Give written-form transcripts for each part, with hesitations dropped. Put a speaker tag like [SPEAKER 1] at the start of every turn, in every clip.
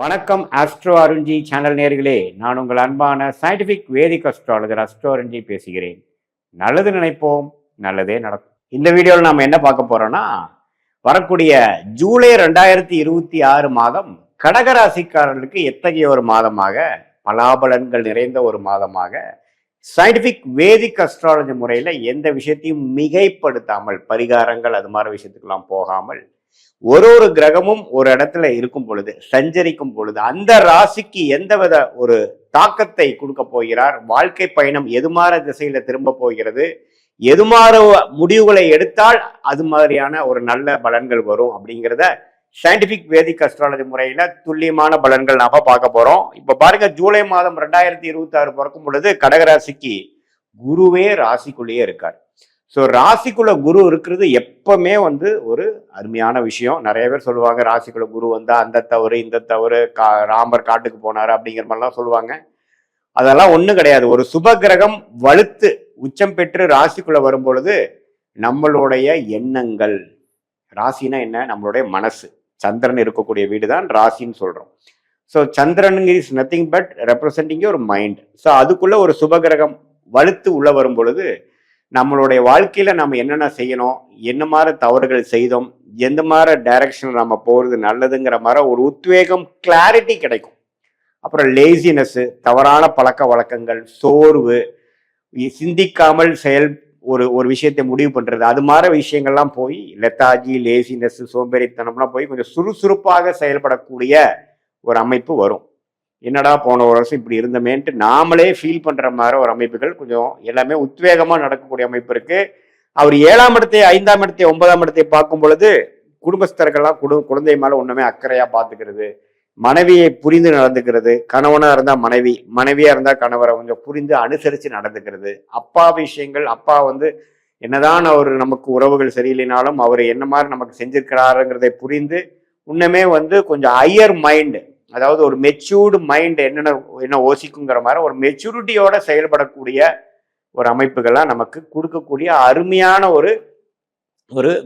[SPEAKER 1] வணக்கம் astro Arunji channel நேர்களே, நான் உங்கள் அன்பான சயின்டிபிக் வேதிக் அஸ்ட்ராலஜர் அஸ்ட்ரோ அருண்ஜி பேசுகிறேன். நல்லது நினைப்போம், நல்லதே நடக்கும். இந்த வீடியோவில் நாம் என்ன பார்க்க போறோம்னா, வரக்கூடிய ஜூலை 2026 மாதம் கடகராசிக்காரர்களுக்கு எத்தகைய ஒரு மாதமாக, பலாபலன்கள் நிறைந்த ஒரு மாதமாக, சயின்டிபிக் வேதிக் அஸ்ட்ராலஜி முறையில் எந்த விஷயத்தையும் மிகைப்படுத்தாமல், பரிகாரங்கள் அது மாதிரி விஷயத்துக்கெல்லாம் போகாமல், ஒரு கிரகமும் ஒரு இடத்துல இருக்கும் பொழுது, சஞ்சரிக்கும் பொழுது, அந்த ராசிக்கு எந்தவித ஒரு தாக்கத்தை கொடுக்க போகிறார், வாழ்க்கை பயணம் எதுமாற திசையில திரும்ப போகிறது, எதுமாற முடிவுகளை எடுத்தால் அது மாதிரியான ஒரு நல்ல பலன்கள் வரும் அப்படிங்கிறத சயின்டிபிக் வேதிக் அஸ்ட்ராலஜி முறையில துல்லியமான பலன்கள் நாம பார்க்க போறோம். இப்ப பாருங்க, ஜூலை மாதம் 2026 பிறக்கும் பொழுது கடகராசிக்கு குருவே ராசிக்குள்ளேயே இருக்கார். ஸோ ராசிக்குள்ள குரு இருக்கிறது எப்பவுமே ஒரு அருமையான விஷயம். நிறைய பேர் சொல்லுவாங்க, ராசிக்குள்ள குரு வந்தா அந்த தவறு இந்த தவறு, ராமர் காட்டுக்கு போனாரு அப்படிங்கிற மாதிரிலாம் சொல்லுவாங்க. அதெல்லாம் ஒன்றும் கிடையாது. ஒரு சுப கிரகம் வலுத்து உச்சம் பெற்று ராசிக்குள்ள வரும் பொழுது நம்மளுடைய எண்ணங்கள், ராசினா என்ன, நம்மளுடைய மனசு, சந்திரன் இருக்கக்கூடிய வீடு தான் ராசின்னு சொல்றோம். So Chandran is nothing but representing ஒரு மைண்ட். ஸோ அதுக்குள்ள ஒரு சுப கிரகம் வலுத்து உள்ள வரும் பொழுது நம்மளுடைய வாழ்க்கையில நம்ம என்னென்ன செய்யணும், என்ன மாதிரி தவறுகள் செய்தோம், எந்த மாதிரி டைரக்ஷன் நம்ம போறது நல்லதுங்கிற மாதிரி ஒரு உத்வேகம், கிளாரிட்டி கிடைக்கும். அப்புறம் லேசினஸ், தவறான பழக்க வழக்கங்கள், சோர்வு, சிந்திக்காமல் ஒரு விஷயத்தை முடிவு பண்றது, அது மாதிரி விஷயங்கள்லாம் போய் லெத்தாஜி, லேசினஸ், சோம்பேறித்தனம்லாம் போய் கொஞ்சம் சுறுசுறுப்பாக செயல்படக்கூடிய ஒரு அமைப்பு வரும். என்னடா போன ஒரு வருஷம் இப்படி இருந்தமேன்ட்டு நாமளே ஃபீல் பண்ற மாதிரி ஒரு அமைப்புகள் கொஞ்சம் எல்லாமே உத்வேகமா நடக்கக்கூடிய அமைப்பு இருக்கு. அவர் 7ஆம் இடத்தை, 5ஆம் இடத்தை, 9ஆம் இடத்தை பார்க்கும் பொழுது குடும்பஸ்தர்கள்லாம் குழந்தை மேல ஒண்ணுமே அக்கறையா பார்த்துக்கிறது, மனைவியை புரிந்து நடந்துக்கிறது, கணவனா இருந்தா மனைவி, மனைவியா இருந்தா கணவரை கொஞ்சம் புரிந்து அனுசரிச்சு நடந்துக்கிறது, அப்பா விஷயங்கள், அப்பா என்னதான் அவர் நமக்கு உறவுகள் சரியில்லைனாலும் அவர் என்ன மாதிரி நமக்கு செஞ்சிருக்கிறாருங்கிறதை புரிந்து இன்னுமே கொஞ்சம் ஹையர் மைண்ட், அதாவது ஒரு மெச்சூர்டு மைண்ட் என்ன யோசிக்குங்கிற மாதிரி ஒரு மெச்சூரிட்டியோட செயல்படக்கூடிய ஒரு அமைப்புகள்லாம் நமக்கு கொடுக்கக்கூடிய அருமையான ஒரு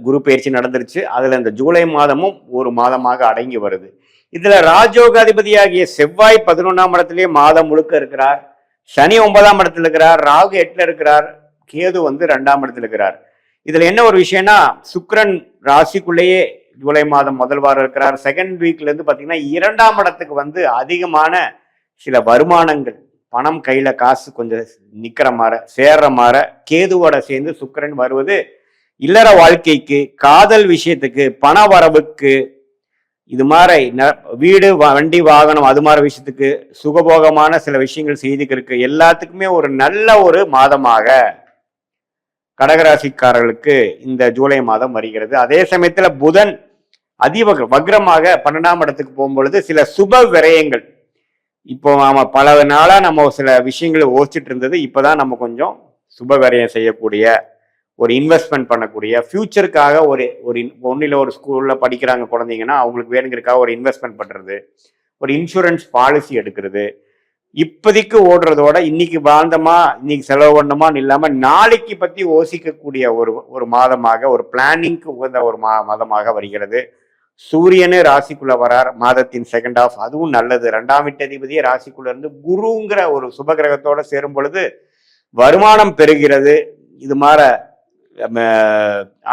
[SPEAKER 1] குரு பயிற்சி நடந்துருச்சு. அதுல இந்த ஜூலை மாதமும் ஒரு மாதமாக அடங்கி வருது. இதுல ராஜயோகாதிபதியாகிய செவ்வாய் 11ஆம் இடத்திலேயே மாதம் முழுக்க இருக்கிறார், சனி 9ஆம் இடத்துல இருக்கிறார், ராகு 8ல இருக்கிறார், கேது 2ஆம் இடத்துல இருக்கிறார். இதுல என்ன ஒரு விஷயம்னா, சுக்கிரன் ராசிக்குள்ளேயே ஜூலை மாதம் முதல் வாரம் இருக்கிறார். செகண்ட் வீக்ல இருந்து பாத்தீங்கன்னா 2ஆம் இடத்துக்கு அதிகமான சில வருமானங்கள், பணம் கையில காசு கொஞ்சம் நிக்கிற மாதிரி, சேர்ற மாதிரி கேதுவோட சேர்ந்து சுக்கிரன் வருவது இல்லற வாழ்க்கைக்கு, காதல் விஷயத்துக்கு, பண வரவுக்கு, இது மாதிரி வீடு வண்டி வாகனம் அது மாதிரி விஷயத்துக்கு, சுகபோகமான சில விஷயங்கள் செய்துக்கிறதுக்கு எல்லாத்துக்குமே ஒரு நல்ல ஒரு மாதமாக கடகராசிக்காரர்களுக்கு இந்த ஜூலை மாதம் வருகிறது. அதே சமயத்துல புதன் வக்ரமாக 12ஆம் இடத்துக்கு போகும்பொழுது சில சுப விரயங்கள், இப்போ நாம பல நாளா நம்ம சில விஷயங்களை யோசிச்சுட்டு இருந்தது, இப்பதான் நம்ம கொஞ்சம் சுப விரயம் செய்யக்கூடிய, ஒரு இன்வெஸ்ட்மெண்ட் பண்ணக்கூடிய, ஃபியூச்சருக்காக ஒன்னில ஒரு ஸ்கூல்ல படிக்கிறாங்க குழந்தைங்கன்னா அவங்களுக்கு வேணுங்கிறதுக்காக ஒரு இன்வெஸ்ட்மெண்ட் பண்றது, ஒரு இன்சூரன்ஸ் பாலிசி எடுக்கிறது, இப்போதைக்கு ஓடுறதோட இன்னைக்கு வாழ்ந்தோமா, இன்னைக்கு செலவு பண்ணோமான்னு இல்லாம நாளைக்கு பத்தி யோசிக்கக்கூடிய ஒரு மாதமாக, ஒரு பிளானிங்க்கு உகந்த ஒரு மாதமாக வருகிறது. சூரியனே ராசிக்குள்ள வரார் மாதத்தின் செகண்ட் ஹாஃப், அதுவும் நல்லது. 2ஆம் வீட்டதிபதியே ராசிக்குள்ள இருந்து குருங்கிற ஒரு சுபகிரகத்தோட சேரும் பொழுது வருமானம் பெறுகிறது. இது மாதிரி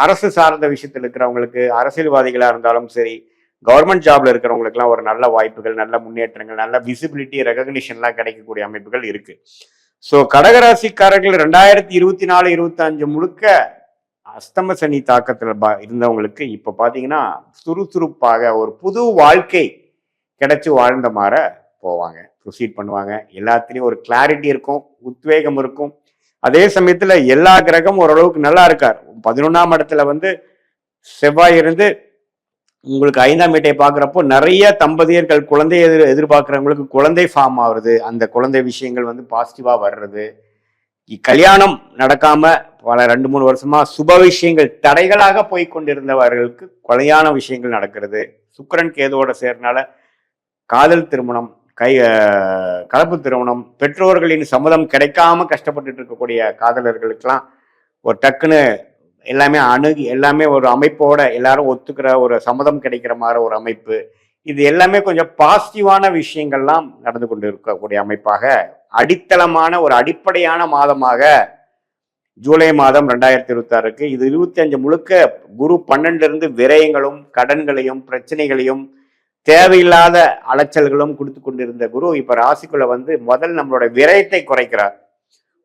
[SPEAKER 1] அரசு சார்ந்த விஷயத்தில் இருக்கிறவங்களுக்கு, அரசியல்வாதிகளா இருந்தாலும் சரி, கவர்மெண்ட் ஜாப்ல இருக்கிறவங்களுக்குலாம் ஒரு நல்ல வாய்ப்புகள், நல்ல முன்னேற்றங்கள், நல்ல விசிபிலிட்டி, ரெகக்னிஷன்லாம் கிடைக்கக்கூடிய அமைப்புகள் இருக்கு. ஸோ கடகராசிக்காரர்கள் 2024-25 முழுக்க அஸ்தம சனி தாக்கத்துல இருந்தவங்களுக்கு இப்ப பாத்தீங்கன்னா சுறுசுறுப்பாக ஒரு புது வாழ்க்கை கிடைச்சு வாழ்ந்த மாதிரி போவாங்க, ப்ரொசீட் பண்ணுவாங்க. எல்லாத்துலயும் ஒரு கிளாரிட்டி இருக்கும், உத்வேகம் இருக்கும். அதே சமயத்துல எல்லா கிரகமும் ஓரளவுக்கு நல்லா இருக்கார். 11ஆம் இடத்துல செவ்வாய் இருந்து உங்களுக்கு 5ஆம் வீட்டை பார்க்குறப்போ நிறைய தம்பதியர்கள் குழந்தைய எதிர்பார்க்குறவங்களுக்கு குழந்தை ஃபார்ம் ஆகுறது, அந்த குழந்தை விஷயங்கள் பாசிட்டிவா வர்றது, கல்யாணம் நடக்காம பல 2-3 வருஷமா சுப விஷயங்கள் தடைகளாக போய் கொண்டிருந்தவர்களுக்கு கல்யாண விஷயங்கள் நடக்கிறது. சுக்கிரன் கேதுவோட சேர்னால காதல் திருமணம், கலப்பு திருமணம், பெற்றோர்களின் சம்மதம் கிடைக்காம கஷ்டப்பட்டுட்டு இருக்கக்கூடிய காதலர்களுக்கெல்லாம் ஒரு டக்குன்னு எல்லாமே ஒரு அமைப்போட எல்லாரும் ஒத்துக்கிற ஒரு சம்மதம் கிடைக்கிற மாதிரி ஒரு அமைப்பு, இது எல்லாமே கொஞ்சம் பாசிட்டிவான விஷயங்கள்லாம் நடந்து கொண்டு இருக்கக்கூடிய அமைப்பாக அடித்தளமான ஒரு அடிப்படையான மாதமாக ஜூலை மாதம் 2026 இது 25 முழுக்க குரு 12 இருந்து விரயங்களும் கடன்களையும் பிரச்சனைகளையும் தேவையில்லாத அலைச்சல்களும் கொடுத்து கொண்டிருந்த குரு இப்ப ராசிக்குள்ள வந்து முதல் நம்மளோட விரயத்தை குறைக்கிறார்.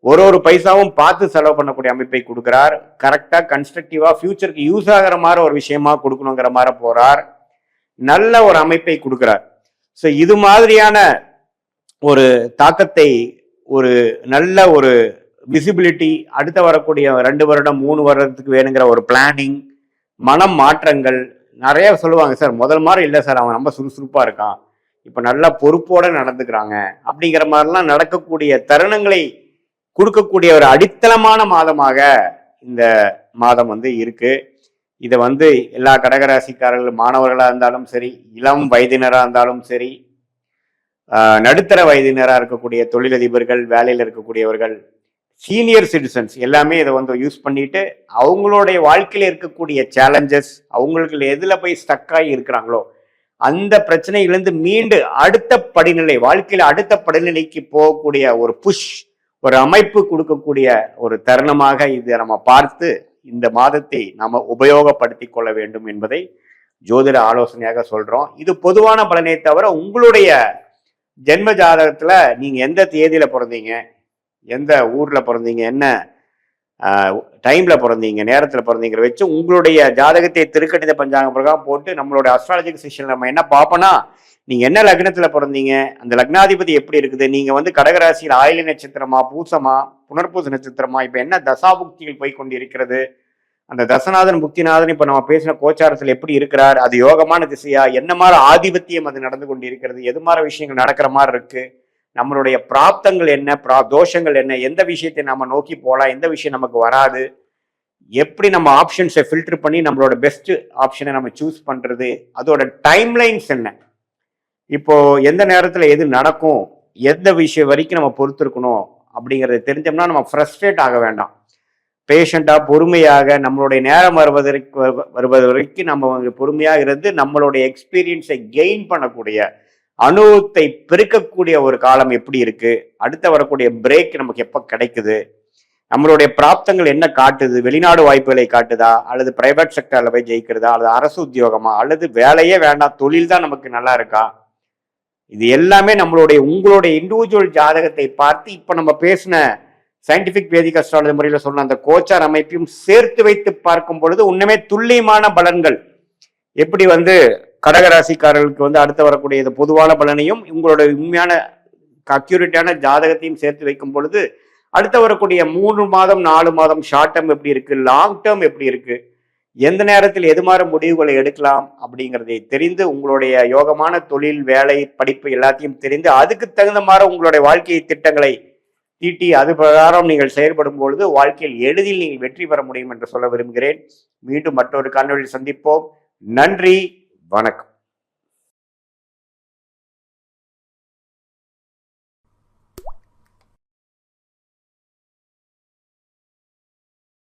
[SPEAKER 1] ஒரு பைசாவும் பார்த்து செலவு பண்ணக்கூடிய அமைப்பை கொடுக்கிறார். கரெக்டா கன்ஸ்ட்ரக்டிவா ஃபியூச்சருக்கு யூஸ் ஆகிற மாதிரி ஒரு விஷயமா கொடுக்கணுங்கிற மாதிரி போறார். நல்ல ஒரு அமைப்பை கொடுக்கிறார். ஸோ இது மாதிரியான ஒரு தாக்கத்தை ஒரு நல்ல ஒரு விசிபிலிட்டி அடுத்த வரக்கூடிய 2 வருடம் 3 வருடத்துக்கு வேணுங்கிற ஒரு பிளானிங் மனம் மாற்றங்கள் நிறைய சொல்லுவாங்க. சார் முதல் மாதிரி இல்லை சார், அவன் ரொம்ப சுறுசுறுப்பா இருக்கான், இப்போ நல்லா பொறுப்போட நடந்துக்கிறாங்க அப்படிங்கிற மாதிரிலாம் நடக்கக்கூடிய தருணங்களை கொடுக்கக்கூடிய ஒரு அடித்தளமான மாதமாக இந்த மாதம் வந்து இருக்கு. இதை வந்து எல்லா கடகராசிக்காரர்கள் மாணவர்களாக இருந்தாலும் சரி, இளம் வயதினராக இருந்தாலும் சரி, நடுத்தர வயதினராக இருக்கக்கூடிய தொழிலதிபர்கள், வேலையில் இருக்கக்கூடியவர்கள், சீனியர் சிட்டிசன்ஸ் எல்லாமே இதை வந்து யூஸ் பண்ணிட்டு அவங்களுடைய வாழ்க்கையில இருக்கக்கூடிய சேலஞ்சஸ், அவங்களுக்கு எதுல போய் ஸ்டக்காகி இருக்கிறாங்களோ அந்த பிரச்சனையிலிருந்து மீண்டு அடுத்த படிநிலை, வாழ்க்கையில அடுத்த படிநிலைக்கு போகக்கூடிய ஒரு புஷ், ஒரு அமைப்பு கொடுக்கக்கூடிய ஒரு தருணமாக இதை நம்ம பார்த்து இந்த மாதத்தை நாம உபயோகப்படுத்தி கொள்ள வேண்டும் என்பதை ஜோதிட ஆலோசனையாக சொல்றோம். இது பொதுவான பலனை தவிர உங்களுடைய ஜென்ம ஜாதகத்துல நீங்க எந்த தேதியில பிறந்தீங்க, எந்த ஊர்ல பிறந்தீங்க, என்ன டைம்ல பிறந்தீங்க, நேரத்துல பிறந்தீங்கிற வச்சு உங்களுடைய ஜாதகத்தை திருக்கணித பஞ்சாங்க பிரகாரம் போட்டு நம்மளோட அஸ்ட்ராலஜிக்கல் செஷன்ல நம்ம என்ன பார்ப்போம்னா, நீங்க என்ன லக்னத்துல பிறந்தீங்க, அந்த லக்னாதிபதி எப்படி இருக்குது, நீங்க வந்து கடகராசியில் ஆயிலி நட்சத்திரமா, பூசமா, புனர்பூச நட்சத்திரமா, இப்ப என்ன தசாபுக்திகள் போய் கொண்டு இருக்கிறது, அந்த தசநாதன் புக்திநாதன் இப்ப நம்ம பேசின கோச்சாரத்தில் எப்படி இருக்கிறார், அது யோகமான திசையா, என்ன மாதிரி ஆதிபத்தியம் அது நடந்து கொண்டு இருக்கிறது, எது மாதிரி விஷயங்கள் நடக்கிற மாதிரி இருக்கு, நம்மளுடைய பிராப்தங்கள் என்ன, தோஷங்கள் என்ன, எந்த விஷயத்தை நம்ம நோக்கி போகலாம், எந்த விஷயம் நமக்கு வராது, எப்படி நம்ம ஆப்ஷன்ஸை ஃபில்டர் பண்ணி நம்மளோட பெஸ்ட் ஆப்ஷனை நம்ம சூஸ் பண்றது, அதோட டைம்லைன்ஸ் என்ன, இப்போ எந்த நேரத்துல எது நடக்கும், எந்த விஷயம் வரைக்கும் நம்ம பொறுத்திருக்கணும் அப்படிங்கறத தெரிஞ்சோம்னா நம்ம ஃப்ரஸ்ட்ரேட் ஆக வேண்டாம். பேஷண்டா பொறுமையாக நம்மளுடைய நேரம் வருவது வரைக்கும் நம்ம பொறுமையாக இருந்து நம்மளுடைய எக்ஸ்பீரியன்ஸை கெயின் பண்ணக்கூடிய அனுபவத்தை பெருக்கக்கூடிய ஒரு காலம் எப்படி இருக்கு, அடுத்த வரக்கூடிய பிரேக் நமக்கு எப்ப கிடைக்குது, நம்மளுடைய பிராப்தங்கள் என்ன காட்டுது, வெளிநாடு வாய்ப்புகளை காட்டுதா, அல்லது பிரைவேட் செக்டர்ல போய் ஜெயிக்கிறதா, அல்லது அரசு உத்தியோகமா, அல்லது வேலையே வேண்டாம் தொழில் தான் நமக்கு நல்லா இருக்கா, இது எல்லாமே நம்மளுடைய உங்களுடைய இண்டிவிஜுவல் ஜாதகத்தை பார்த்து இப்ப நம்ம பேசின சயின்டிபிக் வேதிக் அஸ்ட்ராலஜி முறையில் சொன்ன அந்த கோச்சார் அமைப்பையும் சேர்த்து வைத்து பார்க்கும் பொழுது உண்மையே துல்லியமான பலன்கள் எப்படி வந்து கடகராசிக்காரர்களுக்கு வந்து அடுத்து வரக்கூடிய இந்த பொதுவான பலனையும் உங்களுடைய உண்மையான அக்யூரேட்டான ஜாதகத்தையும் சேர்த்து வைக்கும் பொழுது அடுத்து வரக்கூடிய 3 மாதம் 4 மாதம் ஷார்ட் டேர்ம் எப்படி இருக்கு, லாங் டேர்ம் எப்படி இருக்கு, எந்த நேரத்தில் எது மாதிரி முடிவுகளை எடுக்கலாம் அப்படிங்கிறதை தெரிந்து உங்களுடைய யோகமான தொழில், வேலை, படிப்பு எல்லாத்தையும் தெரிந்து அதுக்கு தகுந்த மாதிரி உங்களுடைய வாழ்க்கை திட்டங்களை தீட்டி அது பிரகாரம் நீங்கள் செயல்படும் பொழுது வாழ்க்கையில் எளிதில் நீங்கள் வெற்றி பெற முடியும் என்று சொல்ல விரும்புகிறேன். மீண்டும் மற்றொரு காணொளியில் சந்திப்போம். நன்றி, வணக்கம்.